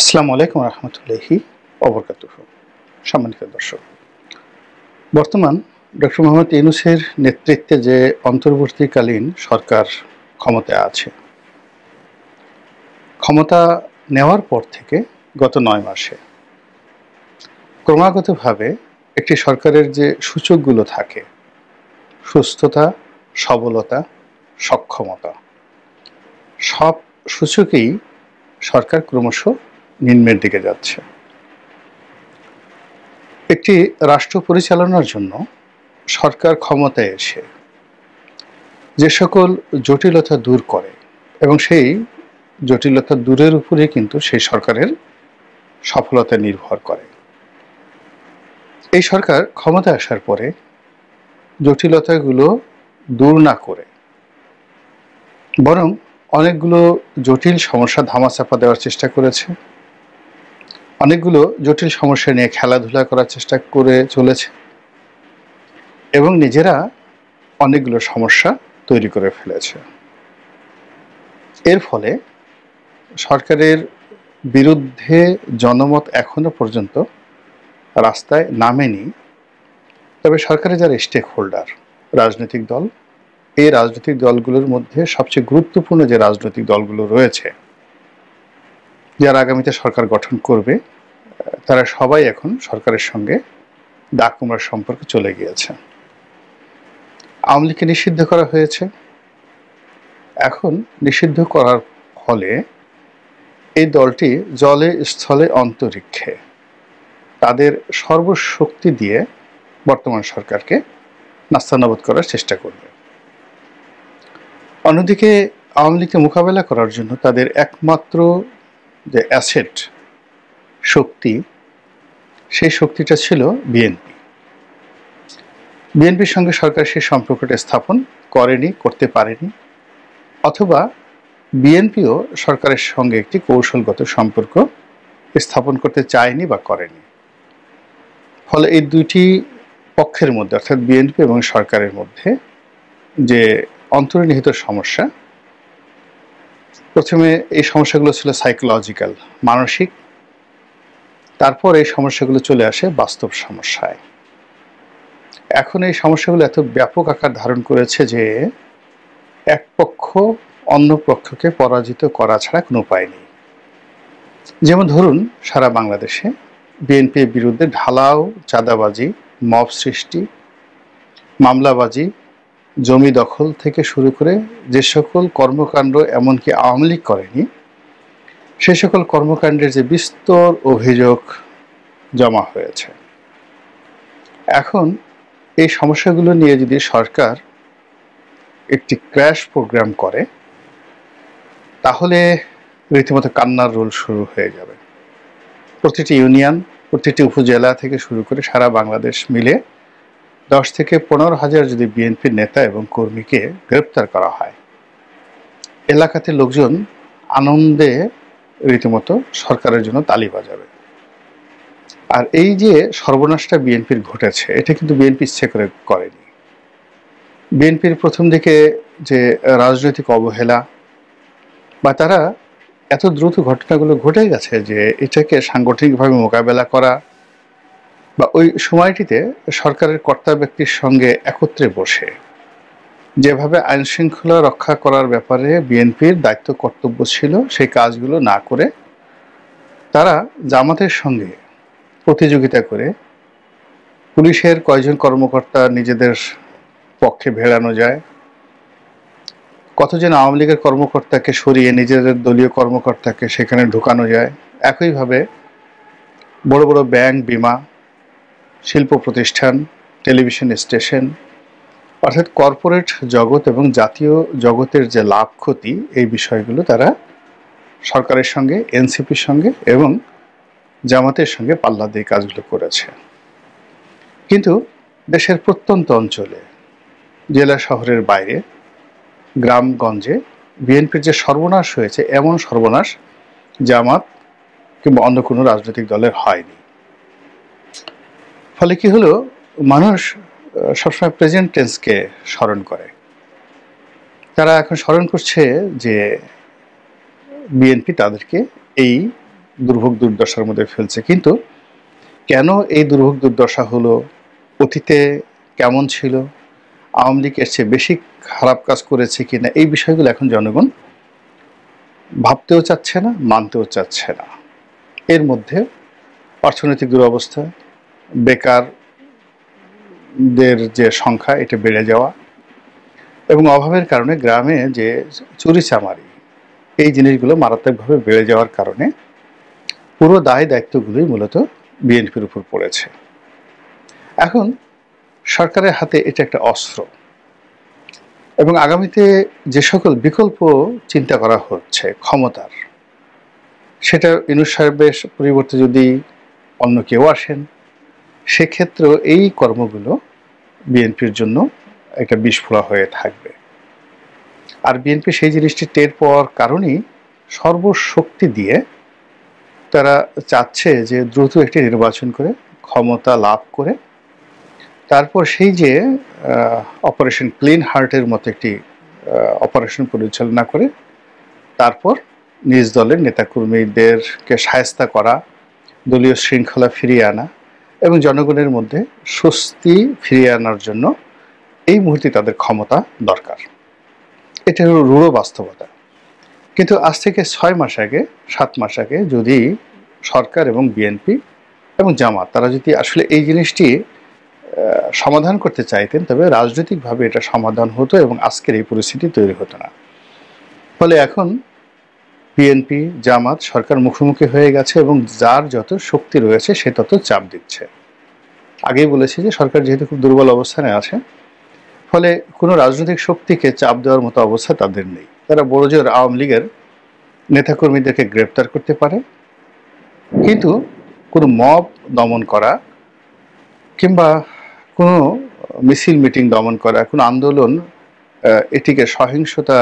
আসসালামু আলাইকুম রহমতুল্লাহি ওবরকাতুহু। সম্মানিত দর্শক, বর্তমান ডক্টর মোহাম্মদ ইউনূসের নেতৃত্বে যে অন্তর্বর্তীকালীন সরকার ক্ষমতায় আছে, ক্ষমতা নেওয়ার পর থেকে গত ৯ মাসে ক্রমাগতভাবে একটি সরকারের যে সূচকগুলো থাকে, সুস্থতা, সবলতা, সক্ষমতা, সব সূচকেই সরকার ক্রমশ নিম্নের দিকে যাচ্ছে। একটি রাষ্ট্র পরিচালনার জন্য সরকার ক্ষমতায় এসে যে সকল জটিলতা দূর করে এবং সেই জটিলতা দূরের উপরে কিন্তু সেই সরকারের সফলতা নির্ভর করে। এই সরকার ক্ষমতায় আসার পরে জটিলতাগুলো দূর না করে বরং অনেকগুলো জটিল সমস্যা ধামাচাপা দেওয়ার চেষ্টা করেছে, অনেকগুলো জটিল সমস্যা নিয়ে খেলাধুলা করার চেষ্টা করে চলেছে এবং নিজেরা অনেকগুলো সমস্যা তৈরি করে ফেলেছে। এর ফলে সরকারের বিরুদ্ধে জনমত এখনো পর্যন্ত রাস্তায় নামেনি। তবে সরকারের যারা স্টেক হোল্ডার, রাজনৈতিক দল, এই রাজনৈতিক দলগুলোর মধ্যে সবচেয়ে গুরুত্বপূর্ণ যে রাজনৈতিক দলগুলো রয়েছে, যারা আগামীতে সরকার গঠন করবে, তারা সবাই এখন সরকারের সঙ্গে দাগ কুমড়ার সম্পর্কে চলে গিয়েছে। আওয়ামী লীগকে নিষিদ্ধ করা হয়েছে। এখন নিষিদ্ধ করার ফলে এই দলটি জলে স্থলে অন্তরিক্ষে তাদের সর্বশক্তি দিয়ে বর্তমান সরকারকে নাস্তানাবুদ করার চেষ্টা করবে। অন্যদিকে আওয়ামী লীগকে মোকাবেলা করার জন্য তাদের একমাত্র যে অ্যাসেট, শক্তি, সেই শক্তিটা ছিল বিএনপি। বিএনপির সঙ্গে সরকার সেই সম্পর্কটা স্থাপন করেনি, করতে পারেনি, অথবা বিএনপিও সরকারের সঙ্গে একটি কৌশলগত সম্পর্ক স্থাপন করতে চায়নি বা করেনি। ফলে এই দুইটি পক্ষের মধ্যে, অর্থাৎ বিএনপি এবং সরকারের মধ্যে যে অন্তর্নিহিত সমস্যা, প্রথমে এই সমস্যাগুলো ছিল সাইকোলজিক্যাল, মানসিক, তারপর এই সমস্যাগুলো চলে আসে বাস্তব সমস্যায়। এখন এই সমস্যাগুলো এত ব্যাপক আকার ধারণ করেছে যে এক পক্ষ অন্য পক্ষকে পরাজিত করা ছাড়া কোনো উপায় নেই। যেমন ধরুন, সারা বাংলাদেশে বিএনপির বিরুদ্ধে ঢালাও চাঁদাবাজি, মব সৃষ্টি, মামলাবাজি, জমি দখল থেকে শুরু করে যে সকল কর্মকাণ্ড এমনকি আওয়ামী লীগ করেনি, সে সকল কর্মকাণ্ডের যে বিস্তর অভিযোগ জমা হয়েছে। এখন এই সমস্যাগুলো নিয়ে যদি সরকার একটি ক্র্যাশ প্রোগ্রাম করে, তাহলে রীতিমতো কান্নার রোল শুরু হয়ে যাবে। প্রতিটি ইউনিয়ন, প্রতিটি উপজেলা থেকে শুরু করে সারা বাংলাদেশ মিলে 10 থেকে 15,000 যদি বিএনপির নেতা এবং কর্মীকে গ্রেপ্তার করা হয়, এলাকাতে লোকজন আনন্দে রীতিমতো সরকারের জন্য তালি বাজাবে। আর এই যে সর্বনাশটা বিএনপির ঘটেছে, এটা কিন্তু বিএনপি ইচ্ছে করে করেনি। বিএনপির প্রথম দিকে যে রাজনৈতিক অবহেলা, বা তারা এত দ্রুত ঘটনাগুলো ঘটে গেছে যে এটাকে সাংগঠনিকভাবে মোকাবেলা করা, বা ওই সময়টিতে সরকারের কর্তা ব্যক্তির সঙ্গে একত্রে বসে যেভাবে আইন শৃঙ্খলা রক্ষা করার ব্যাপারে বিএনপির দায়িত্ব কর্তব্য ছিল, সেই কাজগুলো না করে তারা জামাতের সঙ্গে প্রতিযোগিতা করে পুলিশের কয়জন কর্মকর্তা নিজেদের পক্ষে ভেড়ানো যায়, কতজন আওয়ামী লীগের কর্মকর্তাকে সরিয়ে নিজেদের দলীয় কর্মকর্তাকে সেখানে ঢুকানো যায়। একইভাবে বড় বড় ব্যাংক, বিমা, শিল্প প্রতিষ্ঠান, টেলিভিশন স্টেশন, অর্থাৎ কর্পোরেট জগৎ এবং জাতীয় জগতের যে লাভ ক্ষতি, এই বিষয়গুলো তারা সরকারের সঙ্গে, এনসিপির সঙ্গে এবং জামাতের সঙ্গে পাল্লা দিয়ে কাজগুলো করেছে। কিন্তু দেশের প্রত্যন্ত অঞ্চলে, জেলা শহরের বাইরে, গ্রামগঞ্জে বিএনপির যে সর্বনাশ হয়েছে, এমন সর্বনাশ জামাত কিংবা অন্য কোনো রাজনৈতিক দলের হয়নি। ফলে কি হলো, মানুষ সবসময় প্রেজেন্ট টেন্সকে স্মরণ করে। তারা এখন স্মরণ করছে যে বিএনপি তাদেরকে এই দুর্ভোগ দুর্দশার মধ্যে ফেলছে। কিন্তু কেন এই দুর্ভোগ দুর্দশা হলো, অতীতে কেমন ছিল, আওয়ামী লীগ এর চেয়ে বেশি খারাপ কাজ করেছে কিনা, এই বিষয়গুলো এখন জনগণ ভাবতেও চাচ্ছে না, মানতেও চাচ্ছে না। এর মধ্যে অর্থনৈতিক দুরবস্থা, বেকারদের যে সংখ্যা এটা বেড়ে যাওয়া এবং অভাবের কারণে গ্রামে যে চুরিচামারি, এই জিনিসগুলো মারাত্মকভাবে বেড়ে যাওয়ার কারণে পুরো দায় দায়িত্বগুলোই মূলত বিএনপির উপর পড়েছে। এখন সরকারের হাতে এটা একটা অস্ত্র এবং আগামীতে যে সকল বিকল্প চিন্তা করা হচ্ছে ক্ষমতার, সেটা ইউনূস সাহেবের পরিবর্তে যদি অন্য কেউ আসেন, সেক্ষেত্রেও এই কর্মগুলো বিএনপির জন্য একটা বিস্ফোরা হয়ে থাকবে। আর বিএনপি সেই জিনিসটি টের পাওয়ার কারণেই সর্বশক্তি দিয়ে তারা চাচ্ছে যে দ্রুত একটি নির্বাচন করে ক্ষমতা লাভ করে তারপর সেই যে অপারেশন ক্লিন হার্টের মতো একটি অপারেশন পরিচালনা করে তারপর নিজ দলের নেতাকর্মীদেরকে শায়েস্তা করা, দলীয় শৃঙ্খলা ফিরিয়ে আনা এবং জনগণের মধ্যে স্বস্তি ফিরিয়ে আনার জন্য এই মুহূর্তে তাদের ক্ষমতা দরকার। এটা হলো রূঢ় বাস্তবতা। কিন্তু আজ থেকে 6 মাস আগে, 7 মাস আগে যদি সরকার এবং বিএনপি এবং জামাত তারা যদি আসলে এই জিনিসটি সমাধান করতে চাইতেন, তবে রাজনৈতিকভাবে এটা সমাধান হতো এবং আজকের এই পরিস্থিতি তৈরি হতো না। ফলে এখন বিএনপি জামাত সরকার মুখোমুখি হয়ে গেছে এবং যার যত শক্তি রয়েছে সে তত চাপ দিচ্ছে। আগেই বলেছি যে সরকার যেহেতু খুব দুর্বল অবস্থানে আছে, ফলে কোনো রাজনৈতিক শক্তিকে চাপ দেওয়ার মতো অবস্থা তাদের নেই। তারা বড়জোর আওয়ামী লীগের নেতাকর্মীদেরকে গ্রেপ্তার করতে পারে, কিন্তু কোনো মব দমন করা কিংবা কোনো মিছিল মিটিং দমন করা, কোনো আন্দোলন এটিকে সহিংসতা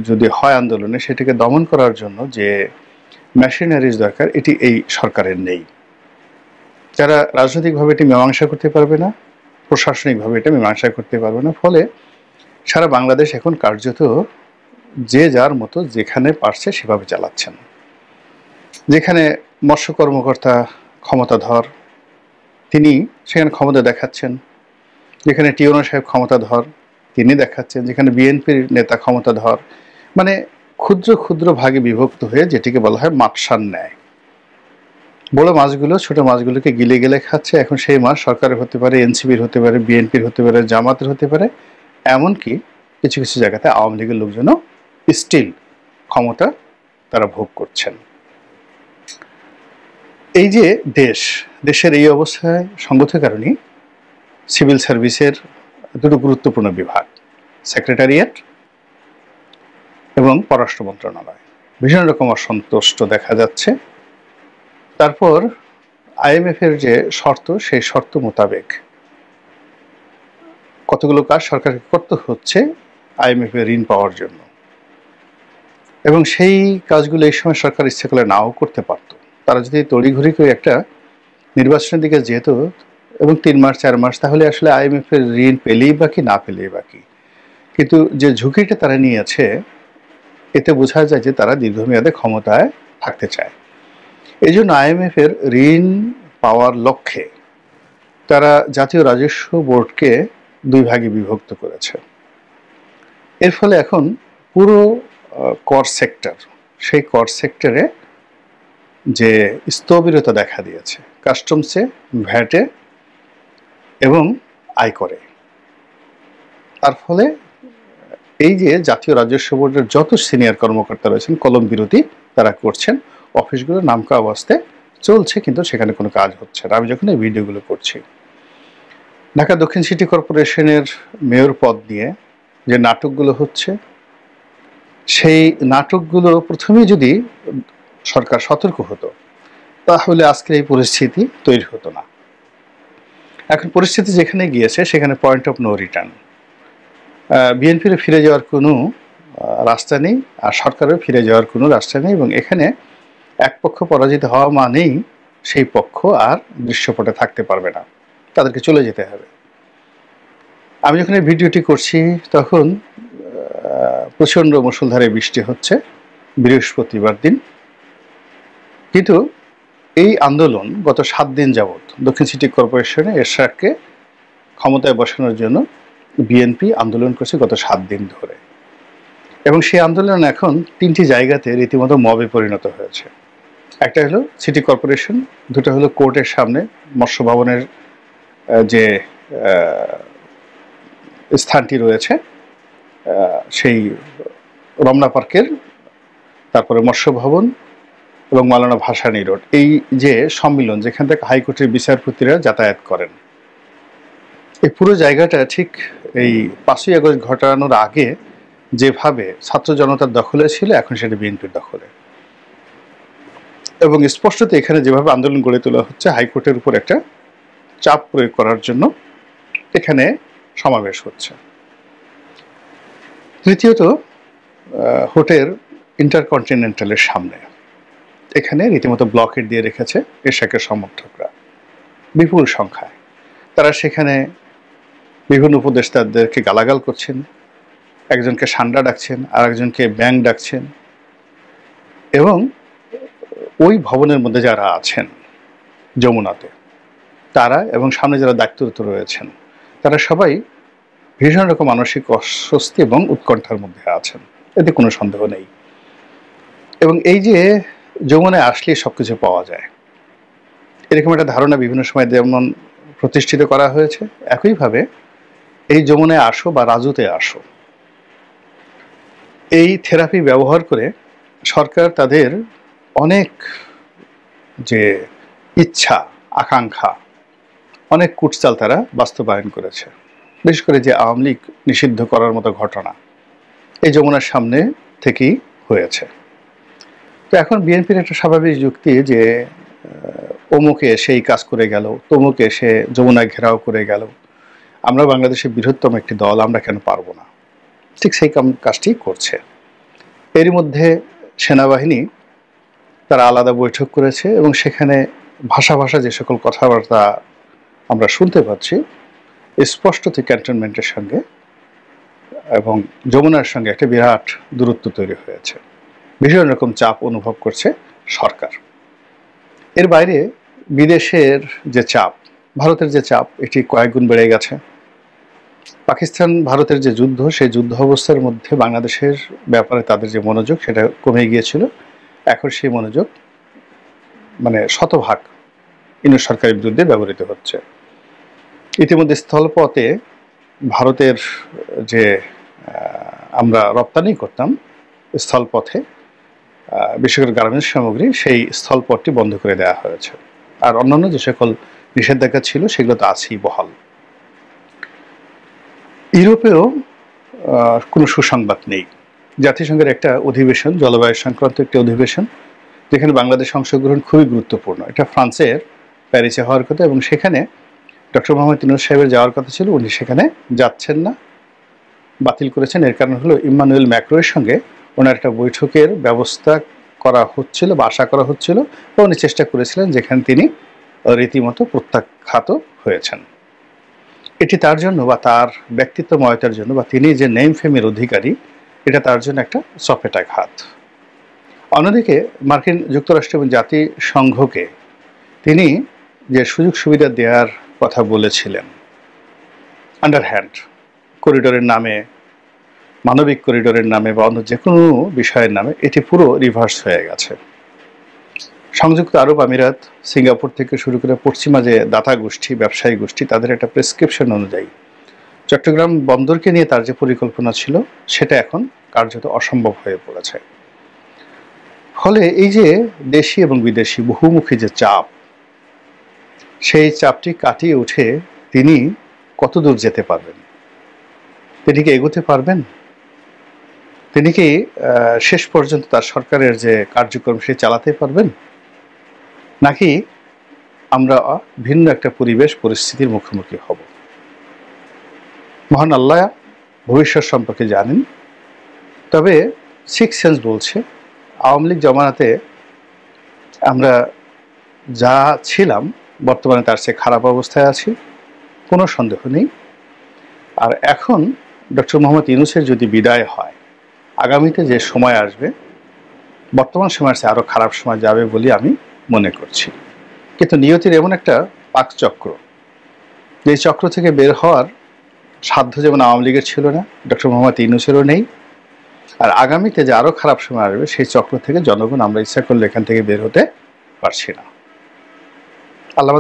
যদি হয় আন্দোলনে, সেটিকে দমন করার জন্য যে মেশিনারিজ দরকার এটি এই সরকারের নেই। যারা রাজনৈতিকভাবে এটি মীমাংসা করতে পারবে না, প্রশাসনিকভাবে এটা মীমাংসা করতে পারবে না। ফলে সারা বাংলাদেশ এখন কার্যত যে যার মতো যেখানে পারছে সেভাবে চালাচ্ছেন। যেখানে মৎস্য কর্মকর্তা ক্ষমতাধর তিনি সেখানে ক্ষমতা দেখাচ্ছেন, যেখানে টিওনো সাহেব ক্ষমতাধর তিনি দেখাচ্ছেন, যেখানে বিএনপির নেতা ক্ষমতাধর, মানে ক্ষুদ্র ক্ষুদ্র ভাগে বিভক্ত হয়ে যেটিকে বলা হয় মাকসার ন্যায়। বড় মাছগুলো ছোট মাছগুলোকে গিলে গেলে খাচ্ছে। এখন সেই মাছ সরকারের হতে পারে, এনসিপির হতে পারে, বিএনপির হতে পারে, জামাতের হতে পারে, এমনকি কিছু কিছু জায়গাতে আওয়ামী লীগের লোকজনও স্টিল ক্ষমতা তারা ভোগ করছেন। এই যে দেশের এই অবস্থায় সঙ্গত কারণে সিভিল সার্ভিসের দুটো গুরুত্বপূর্ণ বিভাগ, সেক্রেটারিয়েট এবং পররাষ্ট্র মন্ত্রণালয়, ভীষণ রকম অসন্তুষ্ট দেখা যাচ্ছে। তারপর আইএমএফ এর যে শর্ত, সেই শর্ত মোতাবেক কতগুলো কাজ সরকারকে করতে হচ্ছে আইএমএফ এর ঋণ পাওয়ার জন্য, এবং সেই কাজগুলো এই সময় সরকার ইচ্ছে করলে নাও করতে পারত। তারা যদি তড়িঘড়ি করে একটা নির্বাচনের দিকে যেত এবং 3 মাস 4 মাস, তাহলে আসলে আইএমএফ এর ঋণ পেলেই বাকি, না পেলেই বাকি। কিন্তু যে ঝুঁকিটা তারা নিয়েছে, এতে বোঝা যায় যে তারা দীর্ঘমেয়াদে ক্ষমতায় থাকতে চায়। এই জন্য আইএমএফ এর ঋণ পাওয়ার লক্ষ্যে তারা জাতীয় রাজস্ব বোর্ডকে 2 ভাগে বিভক্ত করেছে। এর ফলে এখন পুরো কর সেক্টর, সেই কর সেক্টরে যে স্থবিরতা দেখা দিয়েছে, কাস্টমসে, ভ্যাটে এবং আয়করে। তার ফলে এই যে জাতীয় রাজস্ব বোর্ডের যত সিনিয়র কর্মকর্তা রয়েছেন কলম বিরতি তারা করছেন, অফিসগুলো নামকা অবস্থায় চলছে, কিন্তু সেখানে কোনো কাজ হচ্ছে না। আমি যখন এই ভিডিওগুলো করছি, ঢাকা দক্ষিণ সিটি কর্পোরেশনের মেয়র পদ নিয়ে যে নাটকগুলো হচ্ছে, সেই নাটকগুলো প্রথমেই যদি সরকার সতর্ক হতো, তাহলে আজকের এই পরিস্থিতি তৈরি হতো না। এখন পরিস্থিতি যেখানে গিয়েছে সেখানে পয়েন্ট অফ নো রিটার্ন। বিএনপির ফিরে যাওয়ার কোনো রাস্তা নেই, আর সরকারের ফিরে যাওয়ার কোনো রাস্তা নেই, এবং এখানে এক পক্ষ পরাজিত হওয়া মানেই সেই পক্ষ আর দৃশ্যপটে থাকতে পারবে না, তাদেরকে চলে যেতে হবে। আমি যখন এই ভিডিওটি করছি তখন প্রচণ্ড মুষলধারে বৃষ্টি হচ্ছে, বৃহস্পতিবার দিন। কিন্তু এই আন্দোলন গত 7 দিন যাবৎ দক্ষিণ সিটি কর্পোরেশনে এরশাদকে ক্ষমতায় বসানোর জন্য বিএনপি আন্দোলন করছে গত 7 দিন ধরে, এবং সেই আন্দোলন এখন 3টি জায়গাতে রীতিমতো মবে পরিণত হয়েছে। একটা হলো সিটি কর্পোরেশন, দুটো হলো কোর্টের সামনে মৎস্য ভবনের যে স্থানটি রয়েছে সেই রমনা পার্কের, তারপরে মৎস্য ভবন এবং মাওলানা ভাসানী রোড, এই যে সম্মিলন যেখান থেকে হাইকোর্টের বিচারপতিরা যাতায়াত করেন, এই পুরো জায়গাটা ঠিক এই 5ই আগস্ট ঘটানোর আগে যেভাবে ছাত্র জনতার দখলে ছিল এখন সেটা বিএনপির দখলে, এবং স্পষ্টত এখানে যেভাবে আন্দোলন গড়ে তোলা হচ্ছে হাইকোর্টের উপর একটা চাপ প্রয়োগ করার জন্য এখানে সমাবেশ হচ্ছে। তৃতীয়ত, হোটেল ইন্টারকন্টিনেন্টালের সামনে এখানে রীতিমতো ব্লকেট দিয়ে রেখেছে এরশাদের সমর্থকরা বিপুল সংখ্যায়। তারা সেখানে বিভিন্ন উপদেষ্টাদেরকে গালাগাল করছেন, একজনকে সান্ডা ডাকছেন, আর একজনকে ব্যাং ডাকছেন, এবং ওই ভবনের মধ্যে যারা আছেন যমুনাতে তারা এবং সামনে যারা দায়িত্বরত রয়েছেন তারা সবাই ভীষণ রকম মানসিক অস্বস্তি এবং উৎকণ্ঠার মধ্যে আছেন, এতে কোনো সন্দেহ নেই। এবং এই যে যমুনায় আসলে সবকিছু পাওয়া যায় এরকম একটা ধারণা বিভিন্ন সময় যেমন প্রতিষ্ঠিত করা হয়েছে, একইভাবে এই যমুনায় আসো বা রাজুতে আসো, এই থেরাপি ব্যবহার করে সরকার তাদের অনেক যে ইচ্ছা আকাঙ্ক্ষা, অনেক কুটচাল তারা বাস্তবায়ন করেছে। বিশেষ করে যে আওয়ামী লীগ নিষিদ্ধ করার মতো ঘটনা এই যমুনার সামনে থেকেই হয়েছে। তো এখন বিএনপির একটা স্বাভাবিক যুক্তি যে অমুকে এসে এই কাজ করে গেল, তমুকে এসে যমুনায় ঘেরাও করে গেল, আমরা বাংলাদেশের বৃহত্তম একটি দল, আমরা কেন পারবো না, ঠিক সেই কাজটি করছে। এরই মধ্যে সেনাবাহিনী তারা আলাদা বৈঠক করেছে এবং সেখানে ভাষা যে সকল কথাবার্তা আমরা শুনতে পাচ্ছি স্পষ্টতই ক্যান্টনমেন্টের সঙ্গে এবং যমুনার সঙ্গে একটা বিরাট দূরত্ব তৈরি হয়েছে, ভীষণ রকম চাপ অনুভব করছে সরকার। এর বাইরে বিদেশের যে চাপ, ভারতের যে চাপ, এটি কয়েক গুণ বেড়ে গেছে। পাকিস্তান ভারতের যে যুদ্ধ, সেই যুদ্ধ অবস্থার মধ্যে বাংলাদেশের ব্যাপারে তাদের যে মনোযোগ সেটা কমে গিয়েছিল, এখন সেই মনোযোগ মানে শতভাগ ইউনিট সরকারের বিরুদ্ধে ব্যবহৃত হচ্ছে। ইতিমধ্যে স্থলপথে ভারতের যে আমরা রপ্তানি করতাম স্থলপথে বিশেষ করে গার্মেন্টস সামগ্রী, সেই স্থলপথটি বন্ধ করে দেওয়া হয়েছে, আর অন্যান্য যে সকল নিষেধাজ্ঞা ছিল সেগুলো তো আছেই বহাল। ইউরোপেও কোনো সুসংবাদ নেই। জাতিসংঘের একটা অধিবেশন, জলবায়ু সংক্রান্ত একটি অধিবেশন, যেখানে বাংলাদেশ অংশগ্রহণ খুবই গুরুত্বপূর্ণ। এটা ফ্রান্সের প্যারিসে হওয়ার কথা এবং সেখানে ডক্টর মোহাম্মদ ইউনূস সাহেবের যাওয়ার কথা ছিল, উনি সেখানে যাচ্ছেন না, বাতিল করেছেন। এর কারণ হলো ইম্মানুয়েল ম্যাক্রোর সঙ্গে ওনার একটা বৈঠকের ব্যবস্থা করা হচ্ছিল বা আশা করা হচ্ছিল, বা উনি চেষ্টা করেছিলেন, যেখানে তিনি রীতিমতো প্রত্যাখ্যাত হয়েছেন। এটি তার জন্য বা তার ব্যক্তিত্বময়তার জন্য বা তিনি যে নেম ফেমের অধিকারী, এটা তার জন্য একটা চপেটাঘাত। অন্যদিকে মার্কিন যুক্তরাষ্ট্র এবং জাতিসংঘকে তিনি যে সুযোগ সুবিধা দেওয়ার কথা বলেছিলেন আন্ডারহ্যান্ড করিডোরের নামে, মানবিক করিডোরের নামে বা অন্য যে কোনো বিষয়ের নামে, এটি পুরো রিভার্স হয়ে গেছে। সংযুক্ত আরব আমিরাত, সিঙ্গাপুর থেকে শুরু করে পশ্চিমা যে দাতা গোষ্ঠী, ব্যবসায়ী গোষ্ঠী, তাদের একটা প্রেসক্রিপশন অনুযায়ী চট্টগ্রাম বন্দরকে নিয়ে তার যে পরিকল্পনা ছিল সেটা এখন কার্যত অসম্ভব হয়ে পড়েছে। ফলে এই যে দেশি এবং বিদেশি বহুমুখী যে চাপ, সেই চাপটি কাটিয়ে উঠে তিনি কত দূর যেতে পারবেন, তিনি কি এগোতে পারবেন, তিনি কি শেষ পর্যন্ত তার সরকারের যে কার্যক্রম সে চালাতে পারবেন, নাকি আমরা ভিন্ন একটা পরিবেশ পরিস্থিতির মুখোমুখি হব। মহান আল্লাহ ভবিষ্যৎ সম্পর্কে জানেন। তবে সিক্স সেন্স বলছে আওয়ামী লীগ জমানাতে আমরা যা ছিলাম বর্তমানে তার চেয়ে খারাপ অবস্থায় আছি, কোনো সন্দেহ নেই। আর এখন ডক্টর মোহাম্মদ ইউনূসের যদি বিদায় হয়, আগামীতে যে সময় আসবে বর্তমান সময়ের চেয়ে আরও খারাপ সময় যাবে বলে আমি মনে করছি। কিন্তু নিয়তির এমন একটা পাকচক্র, যে চক্র থেকে বের হওয়ার সাধ্য যেমন আওয়ামী লীগের ছিল না, ডক্টর মোহাম্মদ ইউনূসেরও নেই। আর আগামীতে যে আরও খারাপ সময় আসবে, সেই চক্র থেকে জনগণ আমরা ইচ্ছা করলে এখান থেকে বের হতে পারছি না। আল্লাহ